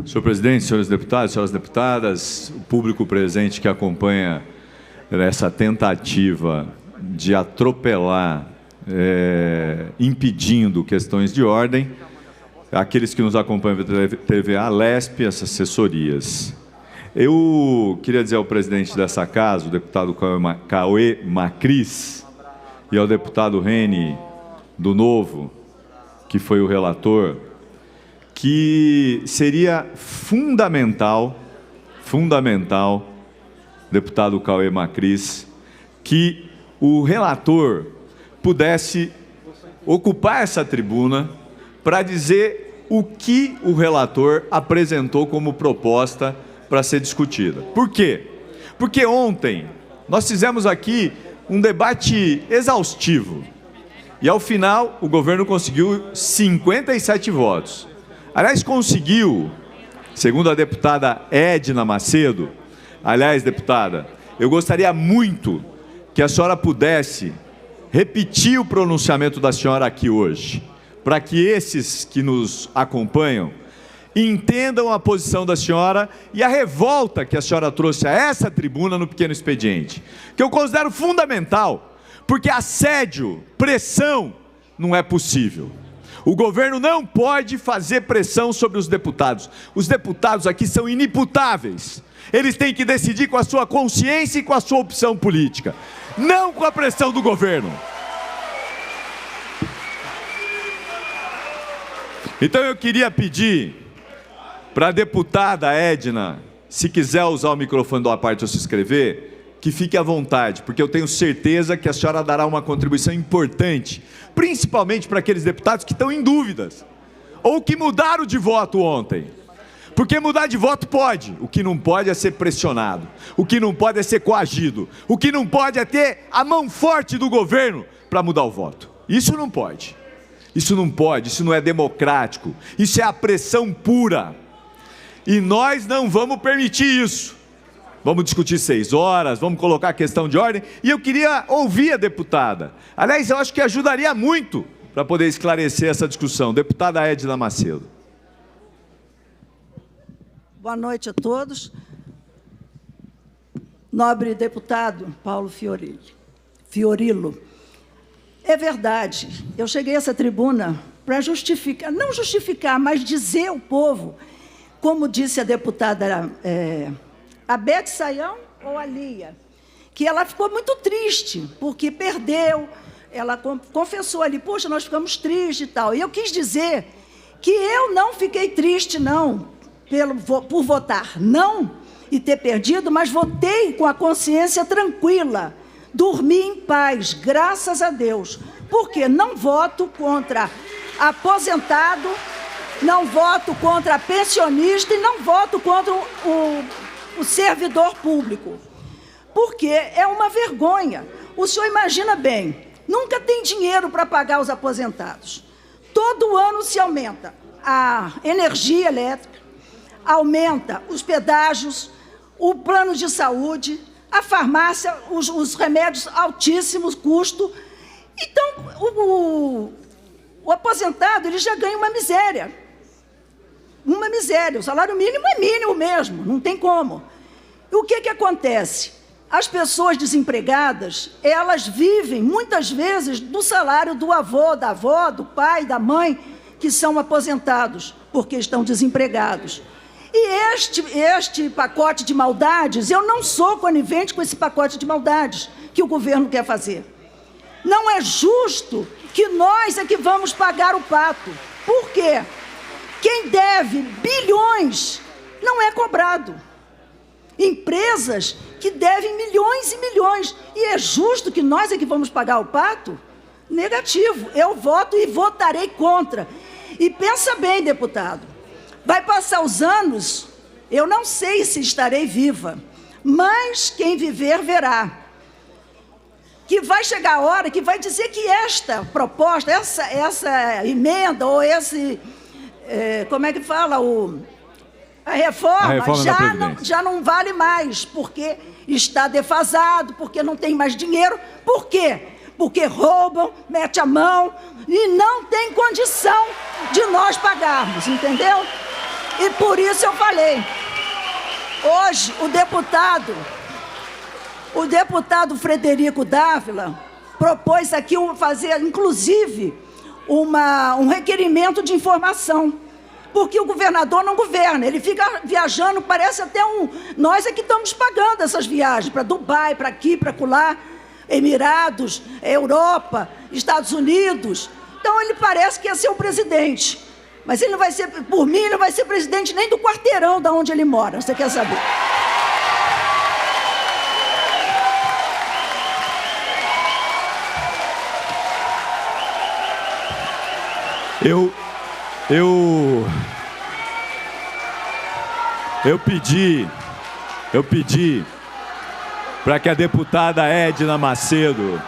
Senhor presidente, senhores deputados, senhoras deputadas, o público presente que acompanha essa tentativa de atropelar, impedindo questões de ordem, aqueles que nos acompanham pela TVA, LESP, as assessorias. Eu queria dizer ao presidente dessa casa, o deputado Cauê Macris, e ao deputado Reni do Novo, que foi o relator, que seria fundamental, deputado Cauê Macris, que o relator pudesse ocupar essa tribuna para dizer o que o relator apresentou como proposta para ser discutida. Por quê? Porque ontem nós fizemos aqui um debate exaustivo e, ao final, o governo conseguiu 57 votos. Aliás, conseguiu, segundo a deputada Edna Macedo. Aliás, deputada, eu gostaria muito que a senhora pudesse repetir o pronunciamento da senhora aqui hoje, para que esses que nos acompanham entendam a posição da senhora e a revolta que a senhora trouxe a essa tribuna no pequeno expediente, que eu considero fundamental, porque assédio, pressão, não é possível. O governo não pode fazer pressão sobre os deputados. Os deputados aqui são inimputáveis. Eles têm que decidir com a sua consciência e com a sua opção política, não com a pressão do governo. Então eu queria pedir para a deputada Edna, se quiser usar o microfone da parte ou se inscrever, que fique à vontade, porque eu tenho certeza que a senhora dará uma contribuição importante, principalmente para aqueles deputados que estão em dúvidas, ou que mudaram de voto ontem. Porque mudar de voto pode, o que não pode é ser pressionado, o que não pode é ser coagido, o que não pode é ter a mão forte do governo para mudar o voto. Isso não pode, isso não pode, isso não é democrático, isso é a pressão pura. E nós não vamos permitir isso. Vamos discutir 6 horas, vamos colocar a questão de ordem, e eu queria ouvir a deputada. Aliás, eu acho que ajudaria muito para poder esclarecer essa discussão. Deputada Edna Macedo. Boa noite a todos. Nobre deputado Paulo Fiorilo, é verdade, eu cheguei a essa tribuna para justificar, não justificar, mas dizer ao povo, como disse a deputada a Beth Sayão ou a Lia, que ela ficou muito triste, porque perdeu, ela confessou ali, poxa, nós ficamos tristes e tal. E eu quis dizer que eu não fiquei triste, não, por votar não e ter perdido, mas votei com a consciência tranquila, dormi em paz, graças a Deus, porque não voto contra aposentado, não voto contra pensionista e não voto contra o servidor público, porque é uma vergonha. O senhor imagina bem, nunca tem dinheiro para pagar os aposentados. Todo ano se aumenta a energia elétrica, aumenta os pedágios, o plano de saúde, a farmácia, os remédios altíssimos custo. Então, o aposentado ele já ganha uma miséria. Uma miséria. O salário mínimo é mínimo mesmo, não tem como. E o que acontece? As pessoas desempregadas, elas vivem muitas vezes do salário do avô, da avó, do pai, da mãe, que são aposentados, porque estão desempregados. E este pacote de maldades, eu não sou conivente com esse pacote de maldades que o governo quer fazer. Não é justo que nós é que vamos pagar o pato. Por quê? Quem deve bilhões não é cobrado. Empresas que devem milhões e milhões. E é justo que nós é que vamos pagar o pato? Negativo. Eu voto e votarei contra. E pensa bem, deputado. Vai passar os anos, eu não sei se estarei viva, mas quem viver verá. Que vai chegar a hora que vai dizer que esta proposta, essa emenda, ou esse, como é que fala, a reforma já não vale mais, porque está defasado, porque não tem mais dinheiro. Por quê? Porque roubam, mete a mão e não tem condição de nós pagarmos, entendeu? E por isso eu falei, hoje o deputado Frederico Dávila propôs aqui fazer, inclusive, um requerimento de informação, porque o governador não governa, ele fica viajando, parece até nós é que estamos pagando essas viagens, para Dubai, para aqui, para acolá, Emirados, Europa, Estados Unidos. Então ele parece que ia ser o presidente, mas ele não vai ser, por mim, ele não vai ser presidente nem do quarteirão da onde ele mora, você quer saber? Eu pedi para que a deputada Edna Macedo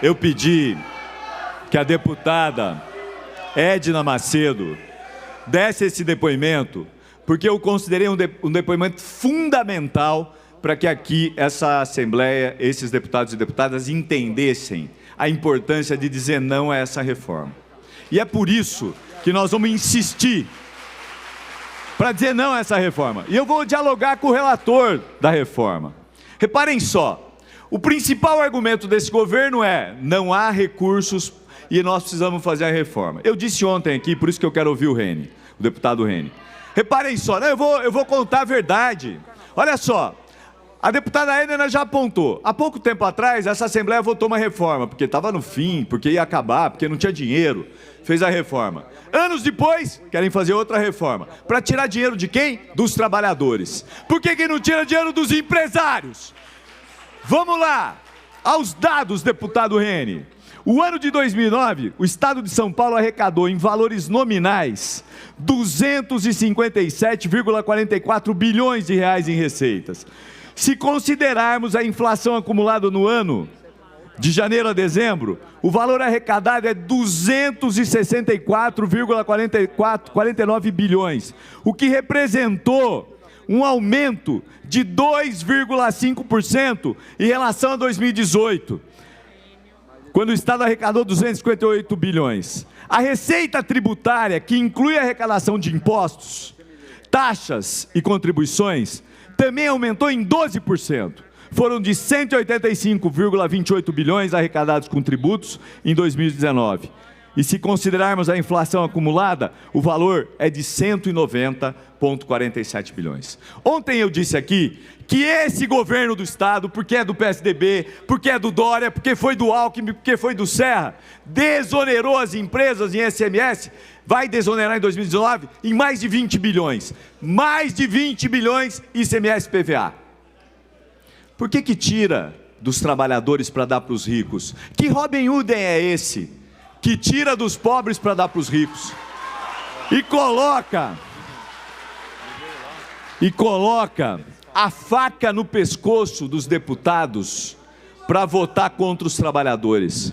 Eu pedi que a deputada Edna Macedo desse esse depoimento, porque eu considerei um depoimento fundamental para que aqui essa Assembleia, esses deputados e deputadas entendessem a importância de dizer não a essa reforma. E é por isso que nós vamos insistir para dizer não a essa reforma. E eu vou dialogar com o relator da reforma. Reparem só. O principal argumento desse governo é: não há recursos e nós precisamos fazer a reforma. Eu disse ontem aqui, por isso que eu quero ouvir o deputado Reni. Reparem só, eu vou contar a verdade. Olha só, a deputada Edna já apontou. Há pouco tempo atrás, essa Assembleia votou uma reforma, porque estava no fim, porque ia acabar, porque não tinha dinheiro. Fez a reforma. Anos depois, querem fazer outra reforma. Para tirar dinheiro de quem? Dos trabalhadores. Por que não tira dinheiro dos empresários? Vamos lá, aos dados, deputado Reni. O ano de 2009, o Estado de São Paulo arrecadou em valores nominais 257,44 bilhões de reais em receitas. Se considerarmos a inflação acumulada no ano, de janeiro a dezembro, o valor arrecadado é 264,49 bilhões, o que representou um aumento de 2,5% em relação a 2018, quando o Estado arrecadou 258 bilhões. A receita tributária, que inclui a arrecadação de impostos, taxas e contribuições, também aumentou em 12%. Foram de 185,28 bilhões arrecadados com tributos em 2019. E se considerarmos a inflação acumulada, o valor é de 190,47 bilhões. Ontem eu disse aqui que esse governo do Estado, porque é do PSDB, porque é do Dória, porque foi do Alckmin, porque foi do Serra, desonerou as empresas em ICMS, vai desonerar em 2019 em mais de 20 bilhões. Mais de 20 bilhões ICMS PVA. Por que tira dos trabalhadores para dar para os ricos? Que Robin Hood é esse que tira dos pobres para dar para os ricos e coloca a faca no pescoço dos deputados para votar contra os trabalhadores?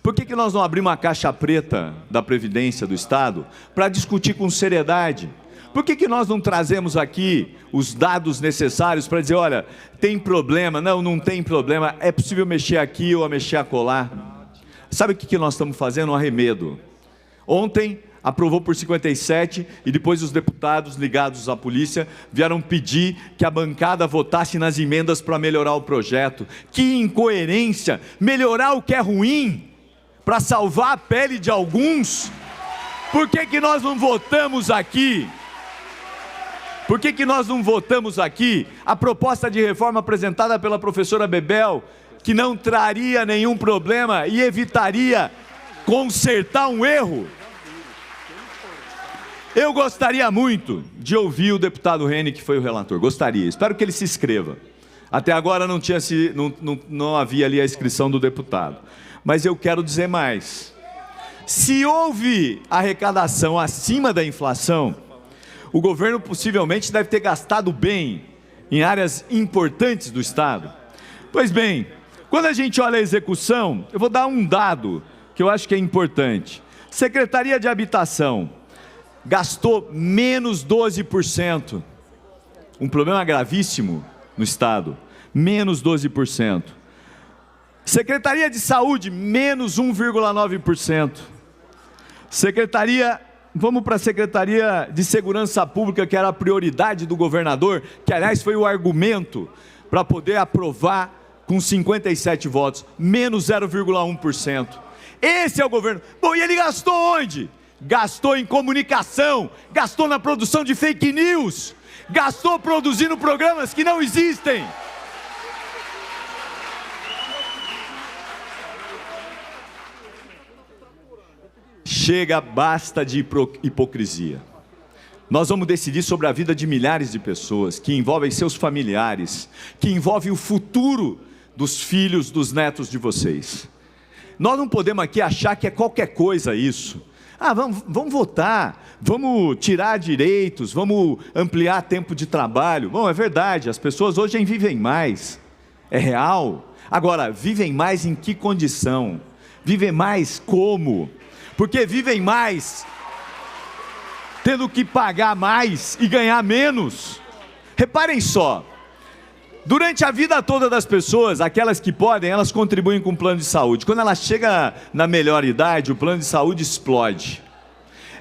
Por que nós não abrimos uma caixa preta da Previdência do Estado para discutir com seriedade? Por que nós não trazemos aqui os dados necessários para dizer, olha, tem problema, não tem problema, é possível mexer aqui ou mexer acolá? Sabe o que nós estamos fazendo? Um arremedo. Ontem aprovou por 57 e depois os deputados ligados à polícia vieram pedir que a bancada votasse nas emendas para melhorar o projeto. Que incoerência! Melhorar o que é ruim para salvar a pele de alguns? Por que nós não votamos aqui? Por que nós não votamos aqui a proposta de reforma apresentada pela professora Bebel, que não traria nenhum problema e evitaria consertar um erro? Eu gostaria muito de ouvir o deputado Reni, que foi o relator. Gostaria, espero que ele se inscreva. Até agora não havia ali a inscrição do deputado. Mas eu quero dizer mais. Se houve arrecadação acima da inflação, o governo possivelmente deve ter gastado bem em áreas importantes do Estado. Pois bem, quando a gente olha a execução, eu vou dar um dado que eu acho que é importante. Secretaria de Habitação gastou menos 12%. Um problema gravíssimo no Estado, menos 12%. Secretaria de Saúde, menos 1,9%. Vamos para a Secretaria de Segurança Pública, que era a prioridade do governador, que aliás foi o argumento para poder aprovar com 57 votos, menos 0,1%. Esse é o governo. Bom, e ele gastou onde? Gastou em comunicação, gastou na produção de fake news, gastou produzindo programas que não existem. Chega, basta de hipocrisia. Nós vamos decidir sobre a vida de milhares de pessoas, que envolvem seus familiares, que envolvem o futuro dos filhos, dos netos de vocês. Nós não podemos aqui achar que é qualquer coisa isso. Vamos votar, vamos tirar direitos, vamos ampliar tempo de trabalho. Bom, é verdade, as pessoas hoje vivem mais, é real. Agora, vivem mais em que condição? Vivem mais como? Porque vivem mais tendo que pagar mais e ganhar menos. Reparem só, durante a vida toda das pessoas, aquelas que podem, elas contribuem com o plano de saúde. Quando ela chega na melhor idade, o plano de saúde explode.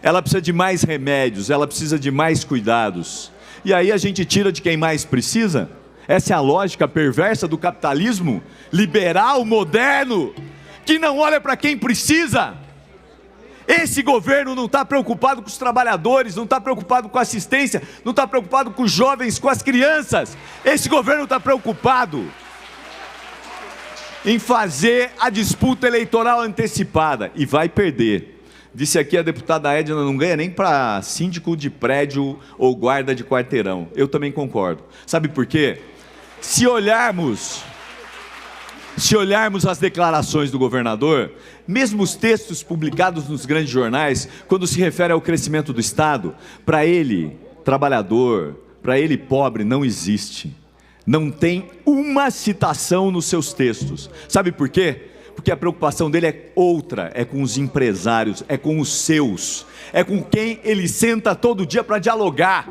Ela precisa de mais remédios, ela precisa de mais cuidados. E aí a gente tira de quem mais precisa? Essa é a lógica perversa do capitalismo liberal, moderno, que não olha para quem precisa. Esse governo não está preocupado com os trabalhadores, não está preocupado com a assistência, não está preocupado com os jovens, com as crianças. Esse governo está preocupado em fazer a disputa eleitoral antecipada, e vai perder. Disse aqui a deputada Edna, não ganha nem para síndico de prédio ou guarda de quarteirão. Eu também concordo. Sabe por quê? Se olharmos as declarações do governador, mesmo os textos publicados nos grandes jornais, quando se refere ao crescimento do Estado, para ele, trabalhador, para ele, pobre, não existe. Não tem uma citação nos seus textos. Sabe por quê? Porque a preocupação dele é outra, é com os empresários, é com os seus, é com quem ele senta todo dia para dialogar.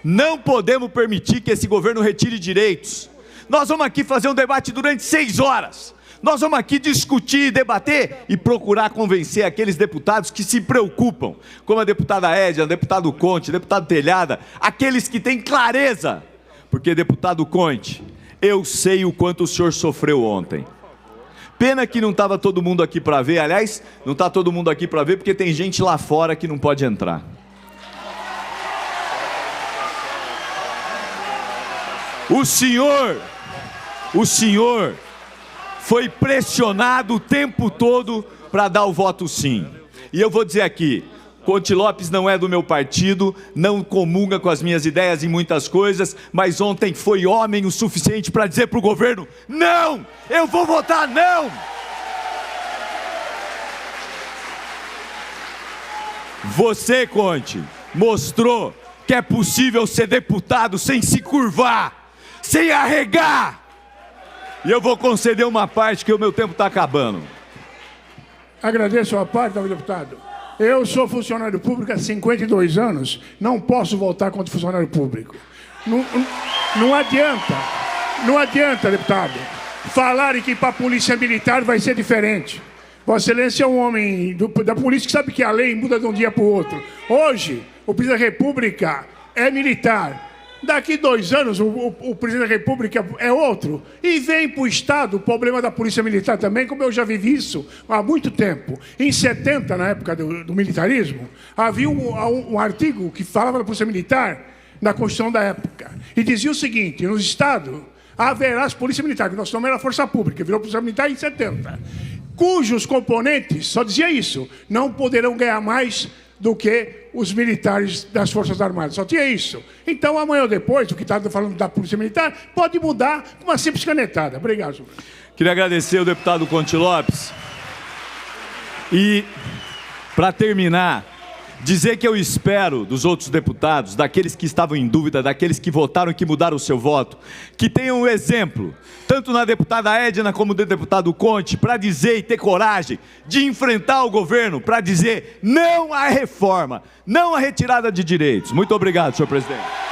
Não podemos permitir que esse governo retire direitos. Nós vamos aqui fazer um debate durante 6 horas. Nós vamos aqui discutir, debater e procurar convencer aqueles deputados que se preocupam, como a deputada Edna, deputado Conte, deputado Telhada, aqueles que têm clareza. Porque, deputado Conte, eu sei o quanto o senhor sofreu ontem. Pena que não estava todo mundo aqui para ver. Aliás, não está todo mundo aqui para ver porque tem gente lá fora que não pode entrar. O senhor foi pressionado o tempo todo para dar o voto sim. E eu vou dizer aqui, Conte Lopes não é do meu partido, não comunga com as minhas ideias em muitas coisas, mas ontem foi homem o suficiente para dizer para o governo, não, eu vou votar não. Você, Conte, mostrou que é possível ser deputado sem se curvar, sem arregar. E eu vou conceder uma parte, que o meu tempo está acabando. Agradeço a parte, deputado. Eu sou funcionário público há 52 anos, não posso votar contra funcionário público. Não adianta, deputado, falarem que para a polícia militar vai ser diferente. Vossa Excelência é um homem da polícia que sabe que a lei muda de um dia para o outro. Hoje, o presidente da República é militar. Daqui 2 anos, o presidente da República é outro. E vem para o Estado o problema da polícia militar também, como eu já vivi isso há muito tempo. Em 70, na época do militarismo, havia um artigo que falava da polícia militar na Constituição da época. E dizia o seguinte, no Estado haverá as polícias militares, que nós chamamos era a Força Pública, virou polícia militar em 70. Cujos componentes, só dizia isso, não poderão ganhar mais do que os militares das Forças Armadas. Só tinha isso. Então, amanhã ou depois, o que está falando da Polícia Militar, pode mudar com uma simples canetada. Obrigado, senhor. Queria agradecer ao deputado Conte Lopes. E para terminar, dizer que eu espero dos outros deputados, daqueles que estavam em dúvida, daqueles que votaram e que mudaram o seu voto, que tenham um exemplo, tanto na deputada Edna como do deputado Conte, para dizer e ter coragem de enfrentar o governo, para dizer não à reforma, não à retirada de direitos. Muito obrigado, senhor presidente.